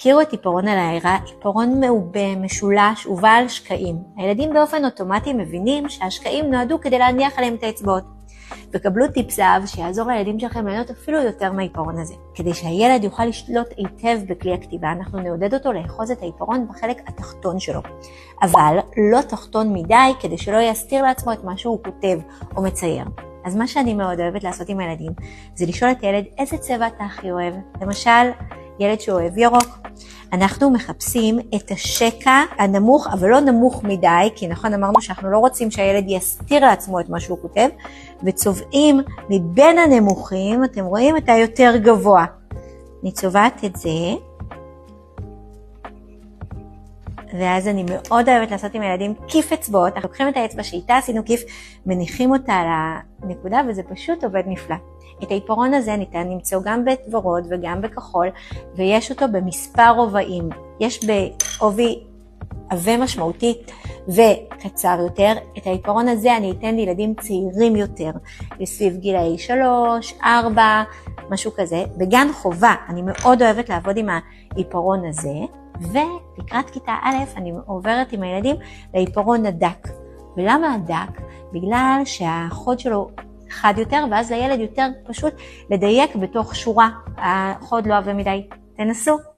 הכירו את עיפרון הליירה, עיפרון מעובה, משולש ובעל שקעים. הילדים באופן אוטומטי מבינים שהשקעים נועדו כדי להניח עליהם את האצבעות. וקבלו טיפ זהב שיעזור לילדים שלכם ליהנות אפילו יותר מהעיפרון הזה. כדי שהילד יוכל לשלוט היטב בכלי הכתיבה, אנחנו נעודד אותו לאחוז את העיפרון בחלק התחתון שלו. אבל לא תחתון מדי כדי שלא יסתיר לעצמו את מה שהוא כותב או מצייר. אז מה שאני מאוד אוהבת לעשות עם הילדים, זה לשאול את הילד איזה צבע אתה הכי אוהב. למשל, ילד שאוהב ירוק. אנחנו מחפשים את השקע הנמוך, אבל לא נמוך מדי, כי נכון אמרנו שאנחנו לא רוצים שהילד יסתיר לעצמו את מה שהוא כותב, וצובעים מבין הנמוכים, אתם רואים את היותר גבוה. אני צובעת את זה, ואז אני מאוד אוהבת לעשות עם הילדים כיף אצבעות. אנחנו לוקחים את האצבע שאיתה עשינו כיף, מניחים אותה על הנקודה, וזה פשוט עובד נפלא. את העיפרון הזה ניתן למצוא גם בוורוד וגם בכחול, ויש אותו במספר רובעים. יש בעובי עבה משמעותית וקצר יותר. את העיפרון הזה אני אתן לילדים צעירים יותר, לסביב גילאי 3, 4, משהו כזה. בגן חובה אני מאוד אוהבת לעבוד עם העיפרון הזה, ולקראת כיתה א' אני עוברת עם הילדים לעיפרון הדק. ולמה הדק? בגלל שהחוד שלו חד יותר, ואז לילד יותר פשוט לדייק בתוך שורה. החוד לא עבה מדי. תנסו.